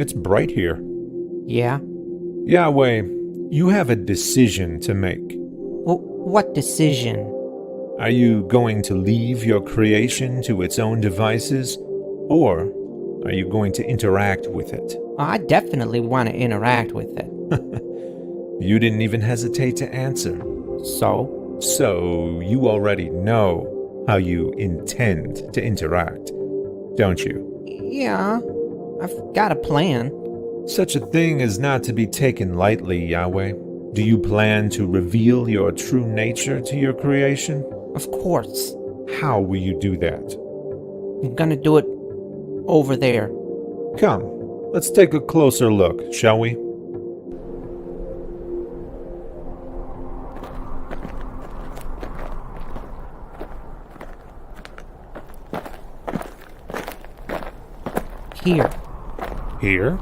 It's bright here. Yeah? Yahweh, you have a decision to make. What decision? Are you going to leave your creation to its own devices, or are you going to interact with it? I definitely want to interact with it. You didn't even hesitate to answer. So? So, you already know how you intend to interact, don't you? Yeah, I've got a plan. Such a thing is not to be taken lightly, Yahweh. Do you plan to reveal your true nature to your creation? Of course. How will you do that? I'm gonna do it over there. Come, let's take a closer look, shall we? Here. Here?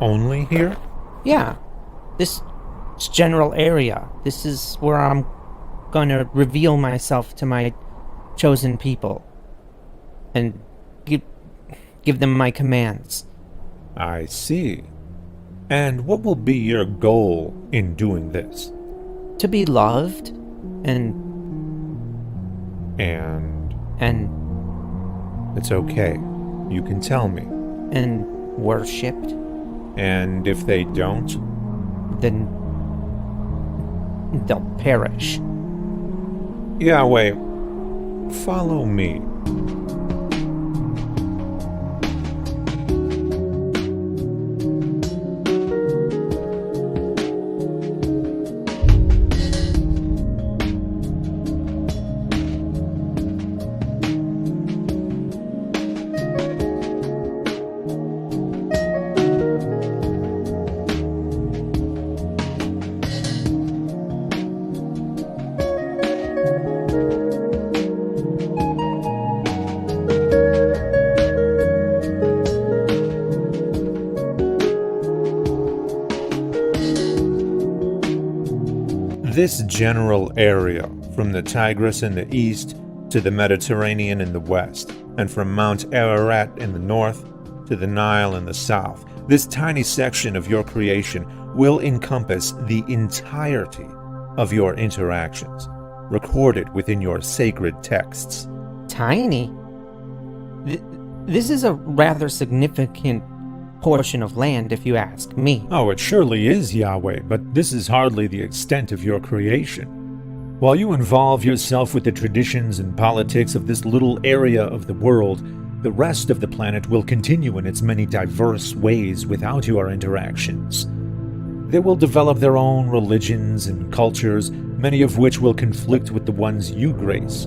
Only here? Yeah. This general area. This is where I'm gonna reveal myself to my chosen people. And give them my commands. I see. And what will be your goal in doing this? To be loved and It's okay. You can tell me. and worshipped, And if they don't? then they'll perish. Yahweh, follow me. This general area, from the Tigris in the east to the Mediterranean in the west, and from Mount Ararat in the north to the Nile in the south, this tiny section of your creation will encompass the entirety of your interactions, recorded within your sacred texts. Tiny? This is a rather significant portion of land, if you ask me. Oh, it surely is, Yahweh, but this is hardly the extent of your creation. While you involve yourself with the traditions and politics of this little area of the world, the rest of the planet will continue in its many diverse ways without your interactions. They will develop their own religions and cultures, many of which will conflict with the ones you grace.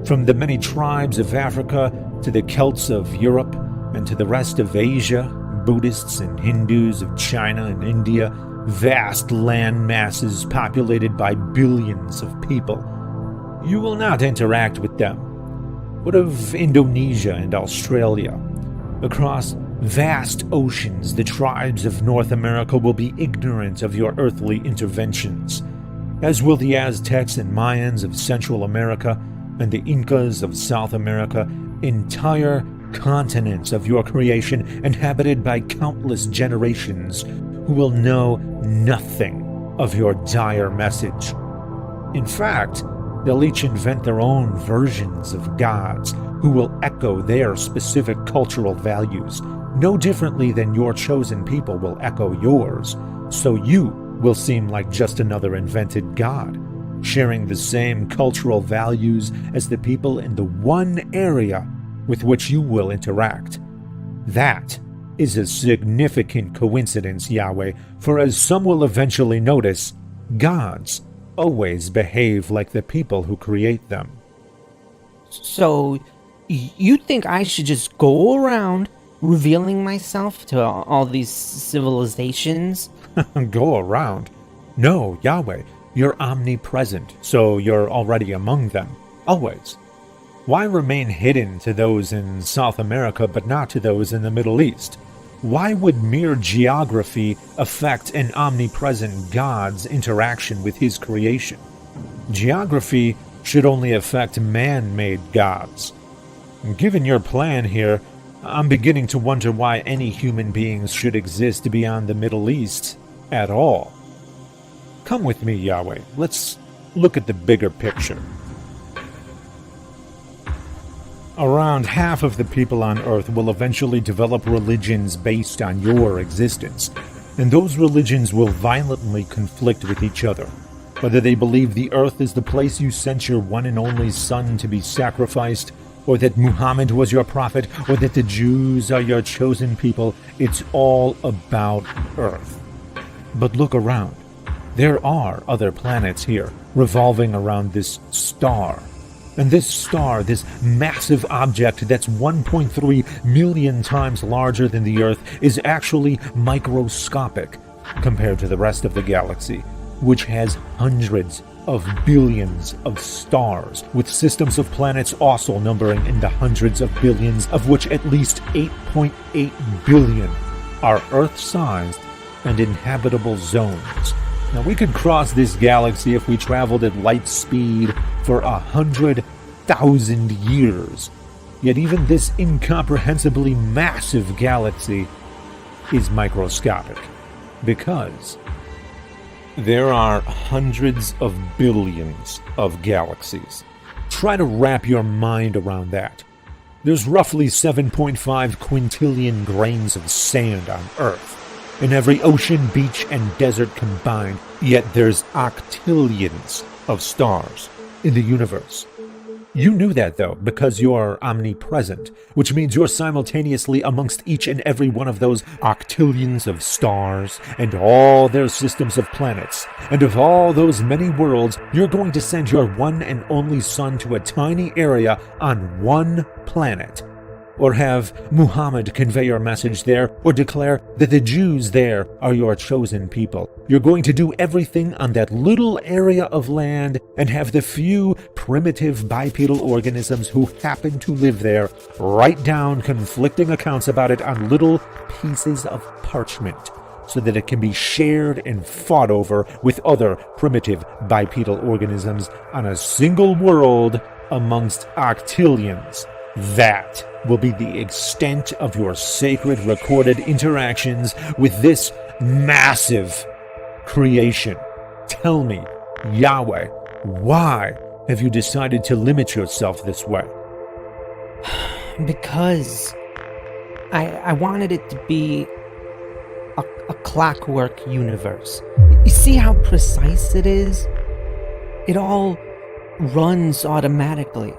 From the many tribes of Africa to the Celts of Europe and to the rest of Asia, Buddhists and Hindus of China and India, vast land masses populated by billions of people. You will not interact with them. What of Indonesia and Australia? Across vast oceans, the tribes of North America will be ignorant of your earthly interventions, as will the Aztecs and Mayans of Central America and the Incas of South America. Entire continents of your creation inhabited by countless generations who will know nothing of your dire message. In fact, they'll each invent their own versions of gods who will echo their specific cultural values, no differently than your chosen people will echo yours, so you will seem like just another invented god, sharing the same cultural values as the people in the one area with which you will interact. That is a significant coincidence, Yahweh, for as some will eventually notice, gods always behave like the people who create them. So, you think I should just go around revealing myself to all these civilizations? Go around? No, Yahweh, you're omnipresent, so you're already among them. Always. Why remain hidden to those in South America but not to those in the Middle East? Why would mere geography affect an omnipresent God's interaction with his creation? Geography should only affect man-made gods. Given your plan here, I'm beginning to wonder why any human beings should exist beyond the Middle East at all. Come with me, Yahweh. Let's look at the bigger picture. Around half of the people on Earth will eventually develop religions based on your existence, and those religions will violently conflict with each other. Whether they believe the Earth is the place you sent your one and only son to be sacrificed, or that Muhammad was your prophet, or that the Jews are your chosen people, it's all about Earth. But look around. There are other planets here, revolving around this star. And this star, this massive object that's 1.3 million times larger than the Earth, is actually microscopic compared to the rest of the galaxy, which has hundreds of billions of stars, with systems of planets also numbering in the hundreds of billions, of which at least 8.8 billion are Earth-sized and inhabitable zones. Now, we could cross this galaxy if we traveled at light speed for 100,000 years. Yet even this incomprehensibly massive galaxy is microscopic, because there are hundreds of billions of galaxies. Try to wrap your mind around that. There's roughly 7.5 quintillion grains of sand on Earth, in every ocean, beach, and desert combined, yet there's octillions of stars in the universe. You knew that, though, because you're omnipresent, which means you're simultaneously amongst each and every one of those octillions of stars and all their systems of planets. And of all those many worlds, you're going to send your one and only son to a tiny area on one planet. Or have Muhammad convey your message there, or declare that the Jews there are your chosen people. You're going to do everything on that little area of land and have the few primitive bipedal organisms who happen to live there write down conflicting accounts about it on little pieces of parchment, so that it can be shared and fought over with other primitive bipedal organisms on a single world amongst octillions. That will be the extent of your sacred recorded interactions with this massive creation. Tell me, Yahweh, why have you decided to limit yourself this way? Because I wanted it to be a clockwork universe. You see how precise it is? It all runs automatically.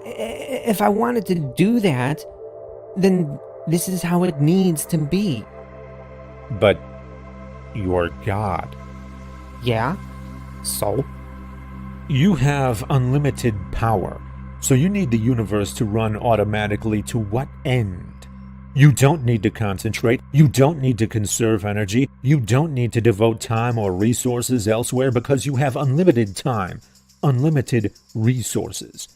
If I wanted to do that, then this is how it needs to be. But you're God. Yeah? So? You have unlimited power, so you need the universe to run automatically to what end? You don't need to concentrate, you don't need to conserve energy, you don't need to devote time or resources elsewhere because you have unlimited time, unlimited resources.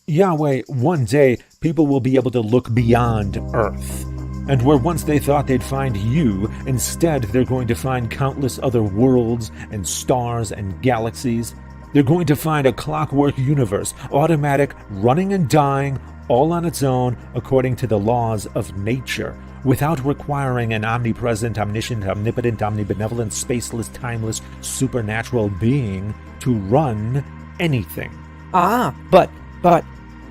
Yahweh, one day, people will be able to look beyond Earth. And where once they thought they'd find you, instead they're going to find countless other worlds and stars and galaxies. They're going to find a clockwork universe, automatic, running and dying, all on its own, according to the laws of nature, without requiring an omnipresent, omniscient, omnipotent, omnibenevolent, spaceless, timeless, supernatural being to run anything. But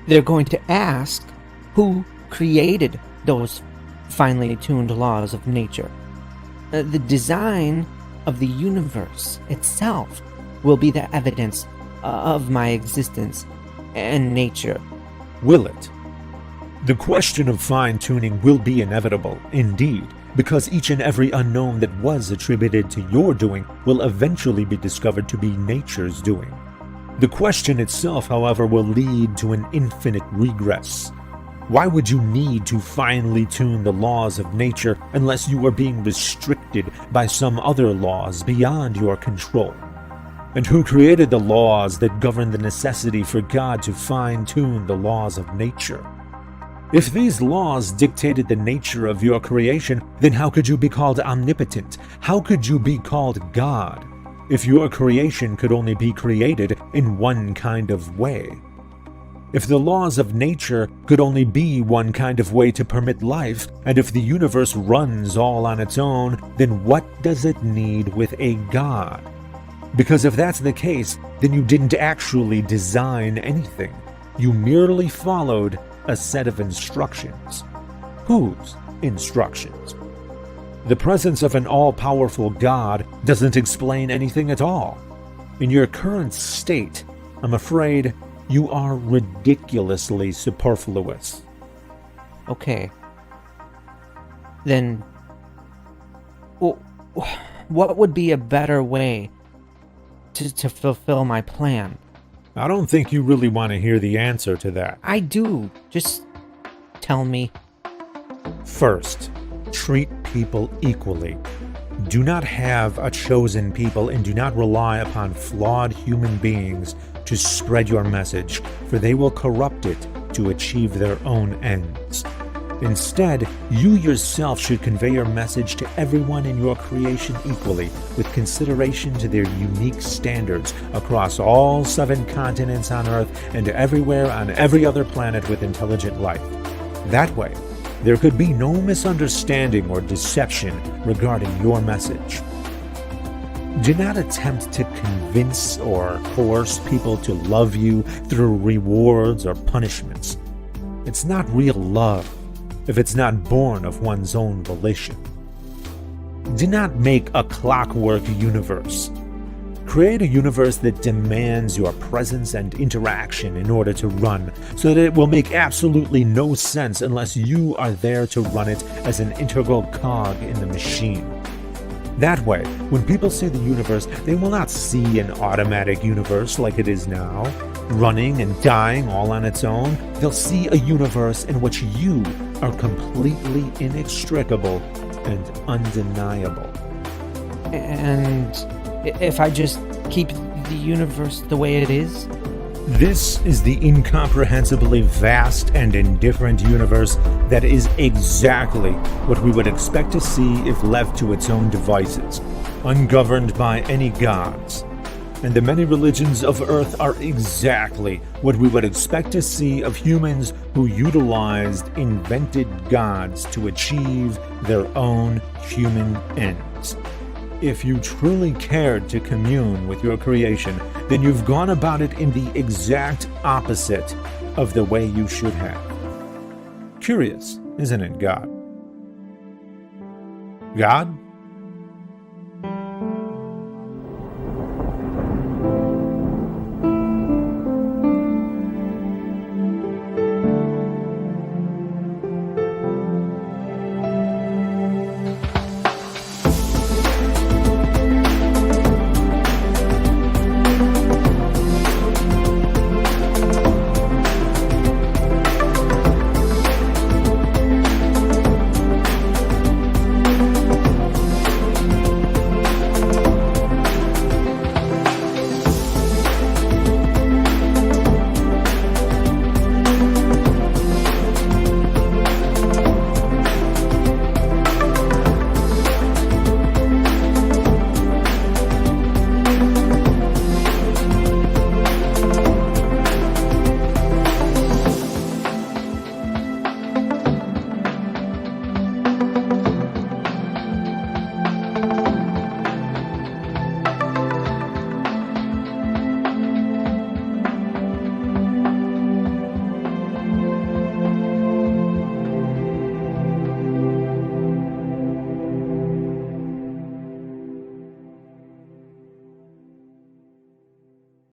they're going to ask who created those finely tuned laws of nature. The design of the universe itself will be the evidence of my existence and nature. Will it? The question of fine-tuning will be inevitable, indeed, because each and every unknown that was attributed to your doing will eventually be discovered to be nature's doing. The question itself, however, will lead to an infinite regress. Why would you need to finely tune the laws of nature unless you are being restricted by some other laws beyond your control? And who created the laws that govern the necessity for God to fine-tune the laws of nature? If these laws dictated the nature of your creation, then how could you be called omnipotent? How could you be called God, if your creation could only be created in one kind of way? If the laws of nature could only be one kind of way to permit life, and if the universe runs all on its own, then what does it need with a god? Because if that's the case, then you didn't actually design anything. You merely followed a set of instructions. Whose instructions? The presence of an all-powerful God doesn't explain anything at all. In your current state, I'm afraid you are ridiculously superfluous. Okay. Then, what would be a better way to fulfill my plan? I don't think you really want to hear the answer to that. I do. Just tell me. First, treat people equally. Do not have a chosen people and do not rely upon flawed human beings to spread your message, for they will corrupt it to achieve their own ends. Instead, you yourself should convey your message to everyone in your creation equally, with consideration to their unique standards across all 7 continents on Earth and everywhere on every other planet with intelligent life. That way, there could be no misunderstanding or deception regarding your message. Do not attempt to convince or coerce people to love you through rewards or punishments. It's not real love if it's not born of one's own volition. Do not make a clockwork universe. Create a universe that demands your presence and interaction in order to run, so that it will make absolutely no sense unless you are there to run it as an integral cog in the machine. That way, when people say the universe, they will not see an automatic universe like it is now, running and dying all on its own. They'll see a universe in which you are completely inextricable and undeniable. And if I just keep the universe the way it is? This is the incomprehensibly vast and indifferent universe that is exactly what we would expect to see if left to its own devices, ungoverned by any gods. And the many religions of Earth are exactly what we would expect to see of humans who utilized invented gods to achieve their own human ends. If you truly cared to commune with your creation, then you've gone about it in the exact opposite of the way you should have. Curious, isn't it, God? God?